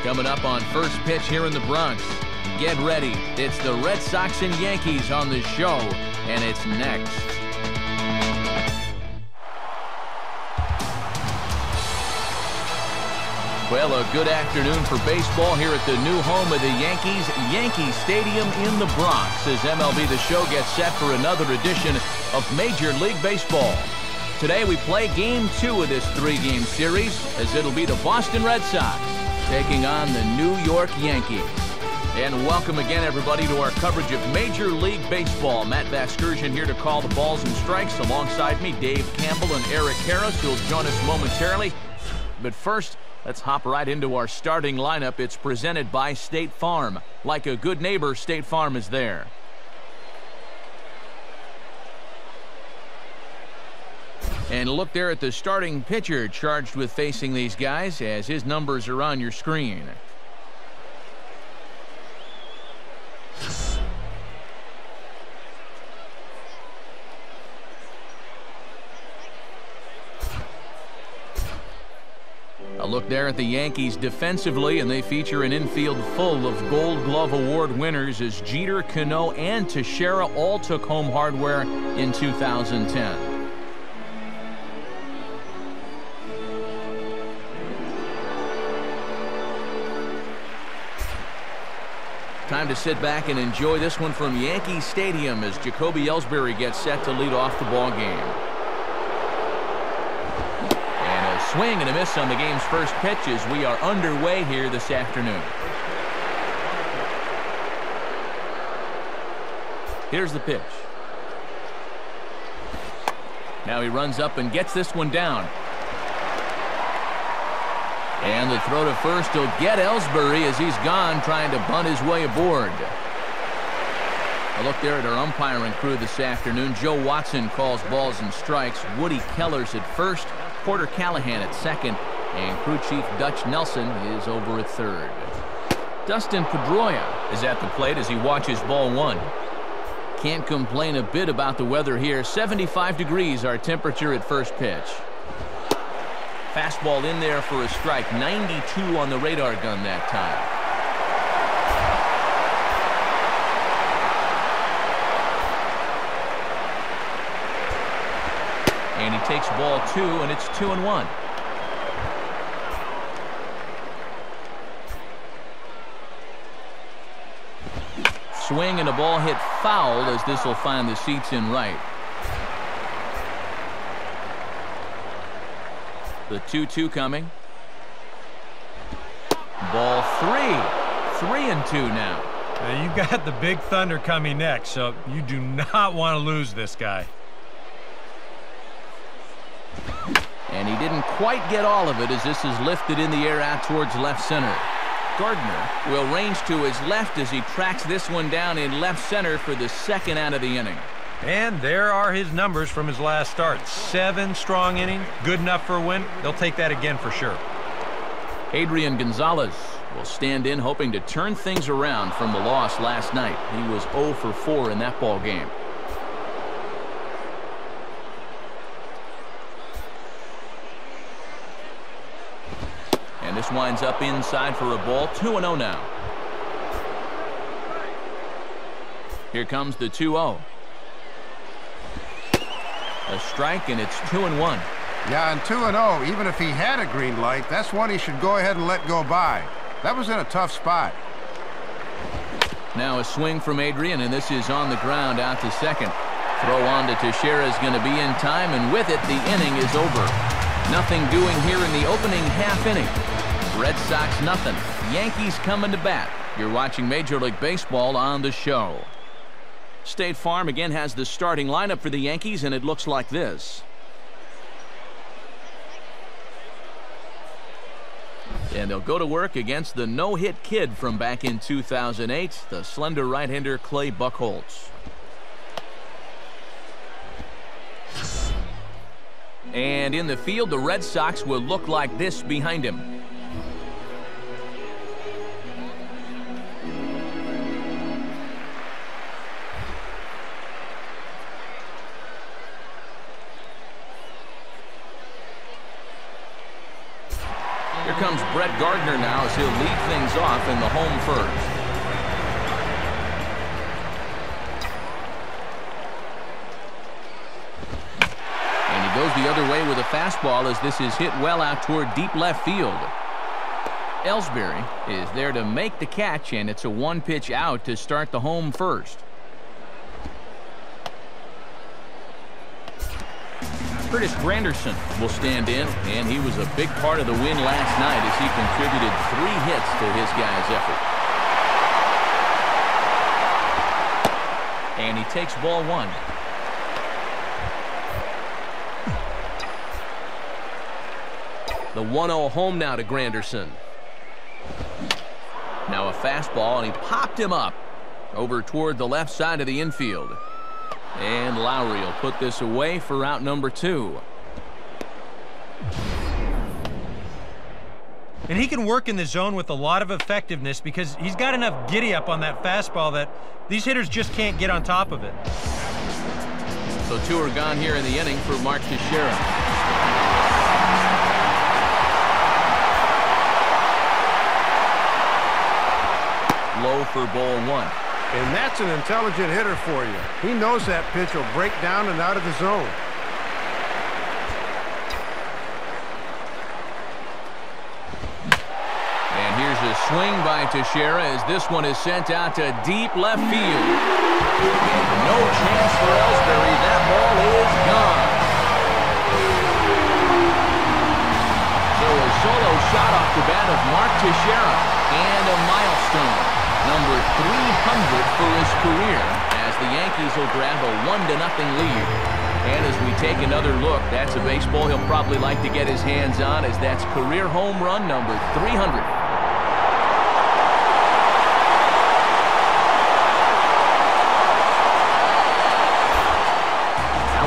Coming up on first pitch here in the Bronx. Get ready. It's the Red Sox and Yankees on the show, and it's next. Well, a good afternoon for baseball here at the new home of the Yankees, Yankee Stadium in the Bronx, as MLB The Show gets set for another edition of Major League Baseball. Today we play Game 2 of this 3-game series, as it'll be the Boston Red Sox taking on the New York Yankees. And welcome again, everybody, to our coverage of Major League Baseball. Matt Vasgersian here to call the balls and strikes. Alongside me, Dave Campbell and Eric Harris, who'll join us momentarily. But first, let's hop right into our starting lineup. It's presented by State Farm. Like a good neighbor, State Farm is there. And look there at the starting pitcher charged with facing these guys, as his numbers are on your screen. A look there at the Yankees defensively, and they feature an infield full of Gold Glove Award winners, as Jeter, Cano, and Teixeira all took home hardware in 2010. Time to sit back and enjoy this one from Yankee Stadium as Jacoby Ellsbury gets set to lead off the ball game. And a swing and a miss on the game's first pitch as we are underway here this afternoon. Here's the pitch. Now he runs up and gets this one down. And the throw to first will get Ellsbury as he's gone, trying to bunt his way aboard. A look there at our umpiring crew this afternoon. Joe Watson calls balls and strikes. Woody Keller's at first, Porter Callahan at second, and crew chief Dutch Nelson is over at third. Dustin Pedroia is at the plate as he watches ball one. Can't complain a bit about the weather here. 75 degrees our temperature at first pitch. Fastball in there for a strike. 92 on the radar gun that time. And he takes ball 2, and it's 2-1. Swing and a ball hit foul, as this will find the seats in right. The 2-2 coming. Ball 3. 3-2 now. Now you got the big thunder coming next, so you do not want to lose this guy. And he didn't quite get all of it as this is lifted in the air out towards left center. Gardner will range to his left as he tracks this one down in left center for the second out of the inning. And there are his numbers from his last start. 7 strong innings, good enough for a win. They'll take that again for sure. Adrian Gonzalez will stand in, hoping to turn things around from the loss last night. He was 0 for 4 in that ball game. And this winds up inside for a ball. 2-0 now. Here comes the 2-0. A strike, and it's 2-1. Yeah, and 2-0, even if he had a green light, that's one he should go ahead and let go by. That was in a tough spot. Now a swing from Adrian, and this is on the ground out to second. Throw on to Teixeira is going to be in time, and with it, the inning is over. Nothing doing here in the opening half inning. Red Sox nothing. Yankees coming to bat. You're watching Major League Baseball on the show. State Farm again has the starting lineup for the Yankees, and it looks like this. And they'll go to work against the no-hit kid from back in 2008, the slender right-hander Clay Buchholz. And in the field, the Red Sox will look like this behind him. Here comes Brett Gardner now as he'll lead things off in the home first. And he goes the other way with a fastball as this is hit well out toward deep left field. Ellsbury is there to make the catch, and it's a one-pitch out to start the home first. Curtis Granderson will stand in, and he was a big part of the win last night as he contributed 3 hits to his guys' effort. And he takes ball 1. The 1-0 home now to Granderson. Now a fastball, and he popped him up over toward the left side of the infield. And Lowry will put this away for out number 2. And he can work in the zone with a lot of effectiveness because he's got enough giddy up on that fastball that these hitters just can't get on top of it. So 2 are gone here in the inning for Mark Teixeira. Low for ball 1. And that's an intelligent hitter for you. He knows that pitch will break down and out of the zone. And here's a swing by Teixeira as this one is sent out to deep left field. And no chance for Ellsbury. That ball is gone. So a solo shot off the bat of Mark Teixeira and a milestone. Number 300 for his career as the Yankees will grab a 1-0 lead. And as we take another look, that's a baseball he'll probably like to get his hands on as that's career home run number 300.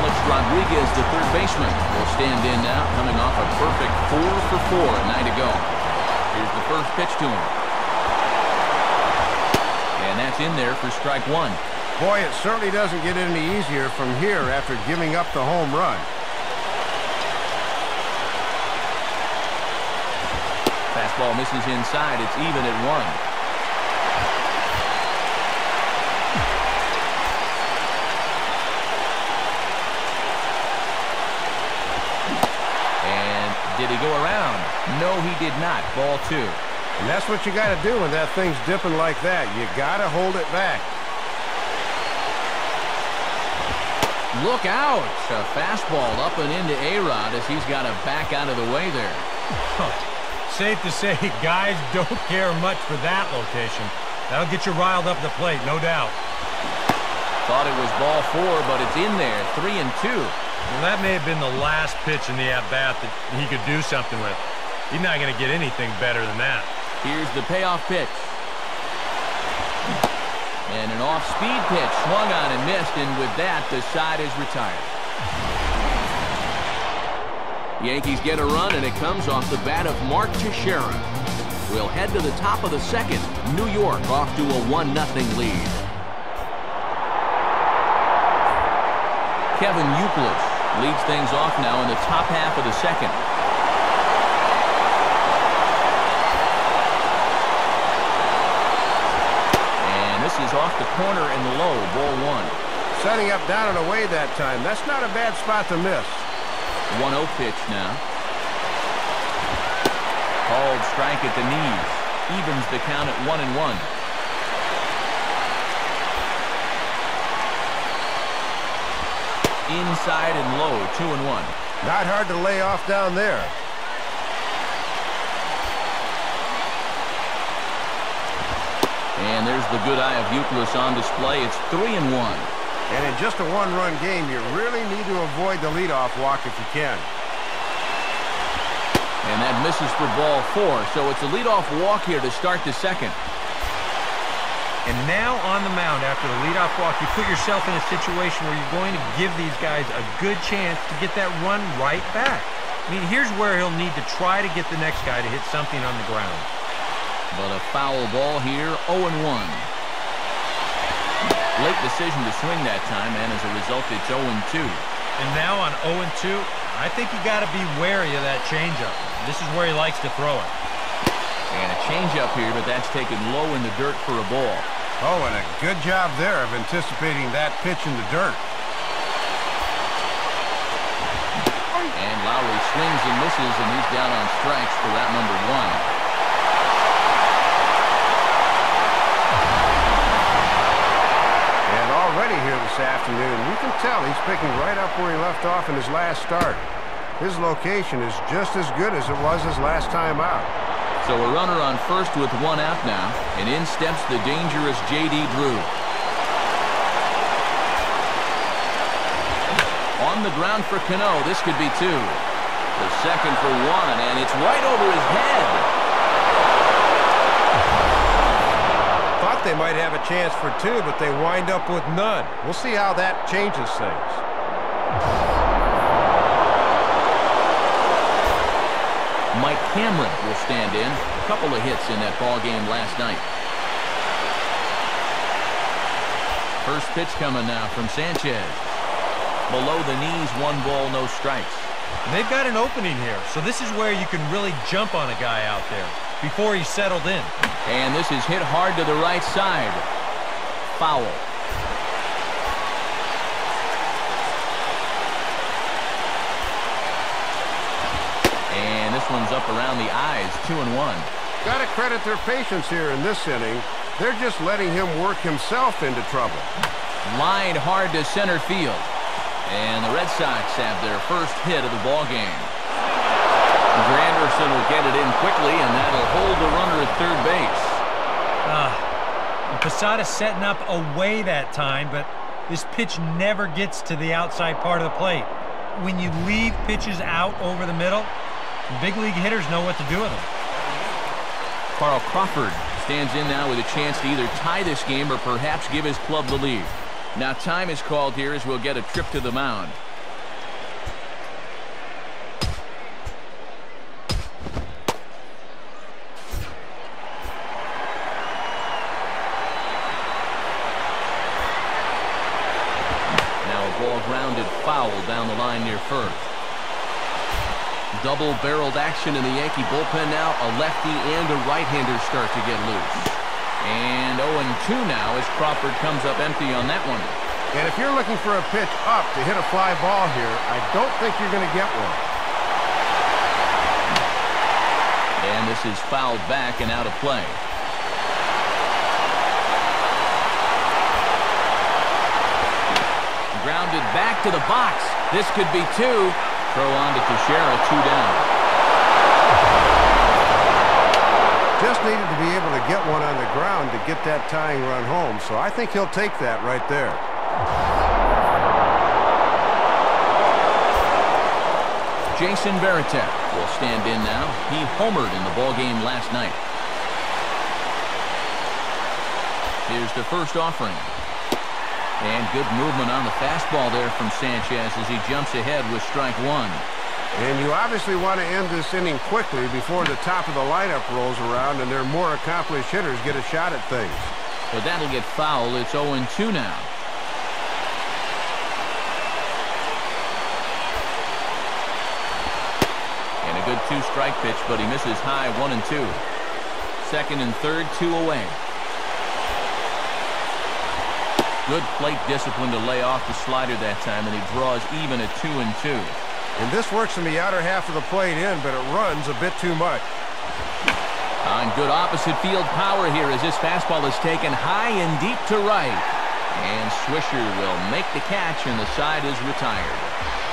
Alex Rodriguez, the third baseman, will stand in now, coming off a perfect 4 for 4 a night ago. Here's the first pitch to him. And that's in there for strike 1. Boy, it certainly doesn't get any easier from here after giving up the home run. Fastball misses inside. It's even at 1. And did he go around? No, he did not. Ball 2. And that's what you got to do when that thing's dipping like that. You got to hold it back. Look out! A fastball up and into A-Rod as he's got to back out of the way there. Safe to say, guys don't care much for that location. That'll get you riled up the plate, no doubt. Thought it was ball 4, but it's in there. 3-2. Well, that may have been the last pitch in the at-bat that he could do something with. He's not going to get anything better than that. Here's the payoff pitch. And an off-speed pitch swung on and missed, and with that, the side is retired. Yankees get a run, and it comes off the bat of Mark Teixeira. We'll head to the top of the second. New York off to a 1-0 lead. Kevin Youkilis leads things off now in the top half of the second. Is off the corner and low, ball 1. Setting up down and away that time. That's not a bad spot to miss. 1-0 pitch now. Called strike at the knees. Evens the count at 1-1. Inside and low, 2-1. Not hard to lay off down there. And there's the good eye of Youkilis on display. It's 3-1. And in just a one-run game, you really need to avoid the leadoff walk if you can. And that misses for ball 4. So it's a leadoff walk here to start the second. And now on the mound after the leadoff walk, you put yourself in a situation where you're going to give these guys a good chance to get that run right back. I mean, here's where he'll need to try to get the next guy to hit something on the ground. But a foul ball here, 0-1. Late decision to swing that time, and as a result, it's 0-2. And now on 0-2, I think you got to be wary of that changeup. This is where he likes to throw it. And a changeup here, but that's taken low in the dirt for a ball. Oh, and a good job there of anticipating that pitch in the dirt. And Lowry swings and misses, and he's down on strikes for that number 1. Already here this afternoon, you can tell he's picking right up where he left off in his last start. His location is just as good as it was his last time out. So a runner on first with 1 out now, and in steps the dangerous J.D. Drew. On the ground for Cano, this could be 2. The second for 1, and it's right over his head. Thought they might have a chance for 2, but they wind up with none. We'll see how that changes things. Mike Cameron will stand in. A couple of hits in that ball game last night. First pitch coming now from Sanchez. Below the knees, 1 ball, no strikes. And they've got an opening here, so this is where you can really jump on a guy out there before he's settled in. And this is hit hard to the right side. Foul. And this one's up around the eyes, 2-1. Got to credit their patience here in this inning. They're just letting him work himself into trouble. Lined hard to center field. And the Red Sox have their first hit of the ball game. Granderson will get it in quickly, and that'll hold the runner at third base. Posada setting up away that time, but this pitch never gets to the outside part of the plate. When you leave pitches out over the middle, big league hitters know what to do with them. Carl Crawford stands in now with a chance to either tie this game or perhaps give his club the lead. Now time is called here as we'll get a trip to the mound. Grounded foul down the line near first. Double-barreled action in the Yankee bullpen now. A lefty and a right-hander start to get loose. And 0-2 now as Crawford comes up empty on that one. And if you're looking for a pitch up to hit a fly ball here, I don't think you're going to get one. And this is fouled back and out of play. Grounded back to the box. This could be 2. Throw on to Teixeira, 2 down. Just needed to be able to get one on the ground to get that tying run home, so I think he'll take that right there. Jason Varitek will stand in now. He homered in the ballgame last night. Here's the first offering. And good movement on the fastball there from Sanchez as he jumps ahead with strike 1. And you obviously want to end this inning quickly before the top of the lineup rolls around and their more accomplished hitters get a shot at things. But that'll get fouled. It's 0-2 now. And a good 2-strike pitch, but he misses high, 1-2. Second and third, 2 away. Good plate discipline to lay off the slider that time, and he draws even at 2-2. And this works in the outer half of the plate in, but it runs a bit too much. On good opposite field power here as this fastball is taken high and deep to right. And Swisher will make the catch, and the side is retired.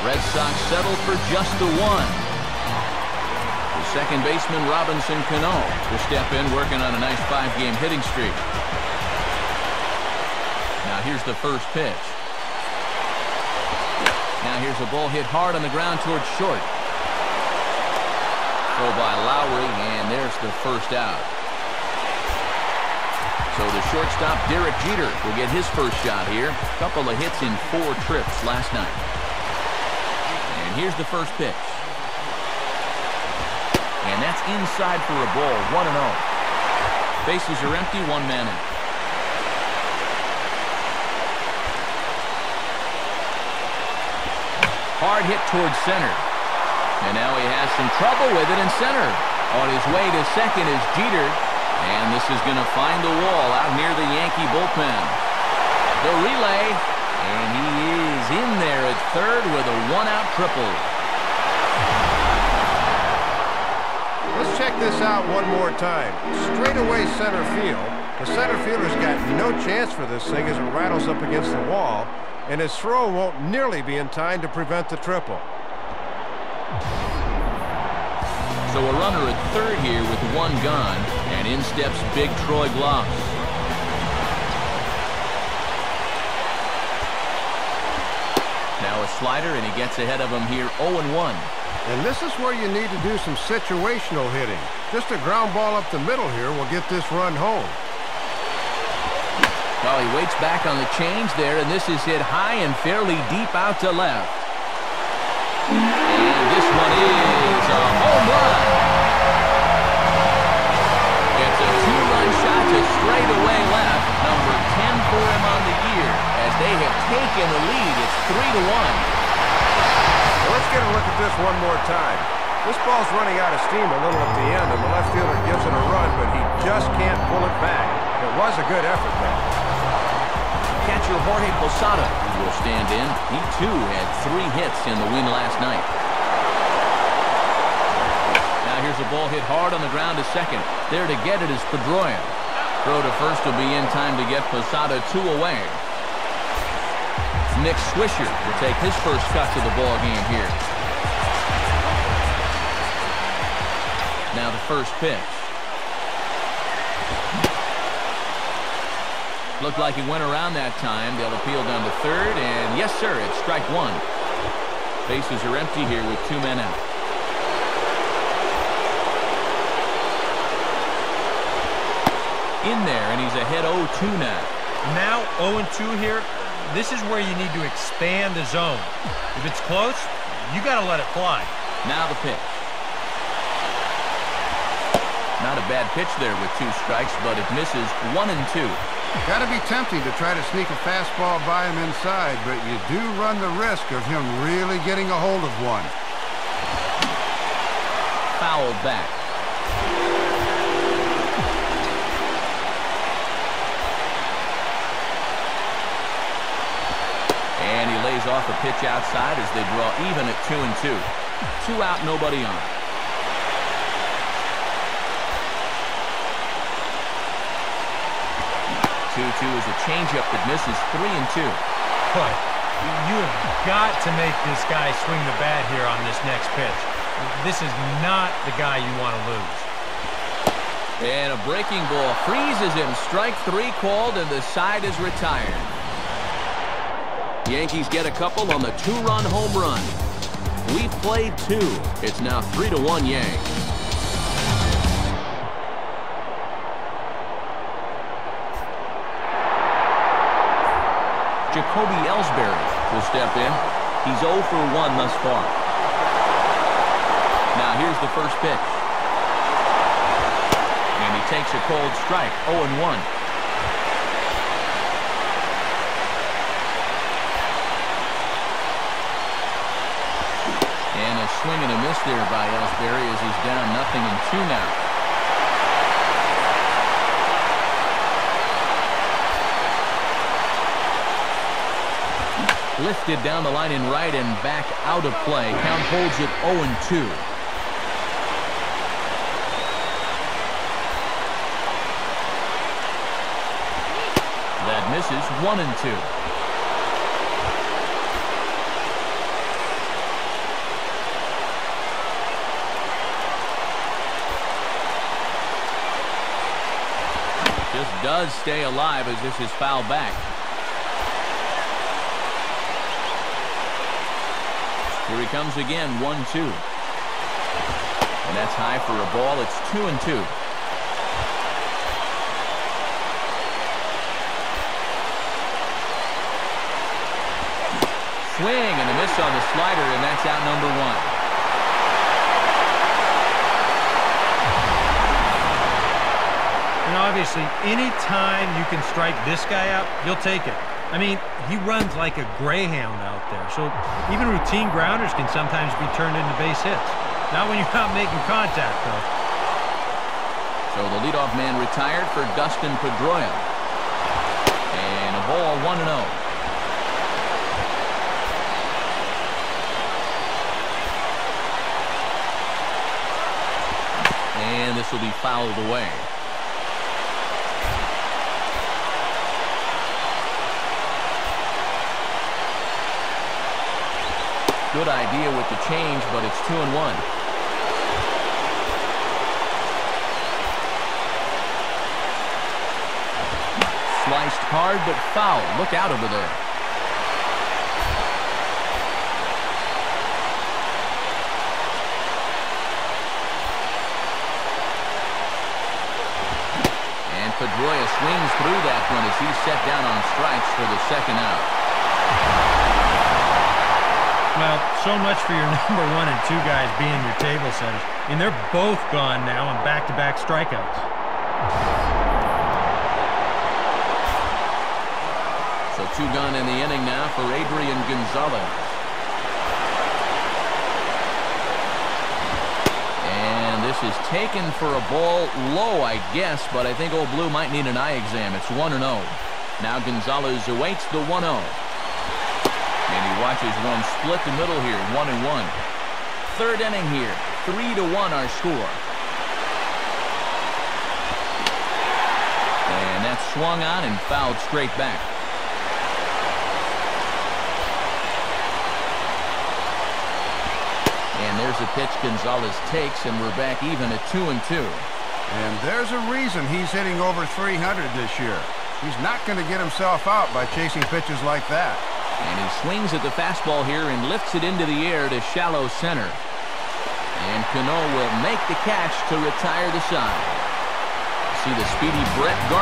Red Sox settle for just the 1. The second baseman, Robinson Cano, will step in, working on a nice 5-game hitting streak. Now here's the first pitch. Now here's a ball hit hard on the ground towards short. Throw by Lowry, and there's the first out. So the shortstop, Derek Jeter, will get his first shot here. A couple of hits in 4 trips last night. And here's the first pitch. And that's inside for a ball, 1-0. Bases are empty, 1 man out. Hard hit towards center. And now he has some trouble with it in center. On his way to second is Jeter. And this is going to find the wall out near the Yankee bullpen. The relay. And he is in there at third with a one-out triple. Let's check this out one more time. Straightaway center field. The center fielder's got no chance for this thing as it rattles up against the wall, and his throw won't nearly be in time to prevent the triple. So a runner at third here with one gone, and in steps big Troy Glaus. Now a slider, and he gets ahead of him here 0-1. And this is where you need to do some situational hitting. Just a ground ball up the middle here will get this run home. Well, he waits back on the change there, and this is hit high and fairly deep out to left. And this one is a home run. It's a two-run shot to straightaway left, number 10 for him on the year. As they have taken the lead, it's 3-1. Let's get a look at this one more time. This ball's running out of steam a little at the end, and the left fielder gives it a run, but he just can't pull it back. It was a good effort, though. Catcher Jorge Posada will stand in. He, too, had 3 hits in the win last night. Now here's a ball hit hard on the ground to second. There to get it is Pedroia. Throw to first will be in time to get Posada 2 away. Nick Swisher will take his first cut to the ball game here. Now the first pitch. Looked like he went around that time. They'll appeal down to third, and yes, sir, it's strike one. Bases are empty here with 2 men out. In there, and he's ahead 0-2 now. Now 0-2 here. This is where you need to expand the zone. If it's close, you got to let it fly. Now the pitch. Not a bad pitch there with 2 strikes, but it misses 1-2. Got to be tempting to try to sneak a fastball by him inside, but you do run the risk of him really getting a hold of one. Fouled back. And he lays off a pitch outside as they draw even at 2-2. 2 out, nobody on. 2-2 is a changeup that misses 3-2. But you have got to make this guy swing the bat here on this next pitch. This is not the guy you want to lose. And a breaking ball freezes him. Strike 3 called, and the side is retired. Yankees get a couple on the 2-run home run. We played 2. It's now 3-1 Yanks. Jacoby Ellsbury will step in. He's 0 for 1 thus far. Now here's the first pitch. And he takes a cold strike, 0-1. And a swing and a miss there by Ellsbury as he's down 0-2 now. Lifted down the line in right and back out of play. Count holds it 0-2. That misses 1-2. Just does stay alive as this is fouled back. Here he comes again, 1-2. And that's high for a ball. It's 2-2. Swing and a miss on the slider, and that's out number 1. You know, obviously, any time you can strike this guy out, you'll take it. I mean, he runs like a greyhound out there, so even routine grounders can sometimes be turned into base hits. Not when you're not making contact, though. So the leadoff man retired for Dustin Pedroia. And a ball 1-0. And this will be fouled away. Good idea with the change, but it's 2-1. Sliced hard, but foul. Look out over there. And Pedroia swings through that one as he's set down on strikes for the second out. Well, so much for your number 1 and 2 guys being your table setters. I mean, they're both gone now on back-to-back strikeouts. So 2 gone in the inning now for Adrian Gonzalez. And this is taken for a ball low, I guess, but I think Old Blue might need an eye exam. It's 1-0. Now Gonzalez awaits the 1-0. And he watches one split the middle here, 1-1. Third inning here, 3-1 our score. And that's swung on and fouled straight back. And there's a pitch Gonzalez takes, and we're back even at 2-2. And there's a reason he's hitting over 300 this year. He's not going to get himself out by chasing pitches like that. And he swings at the fastball here and lifts it into the air to shallow center. And Cano will make the catch to retire the side. See the speedy Brett Gardner.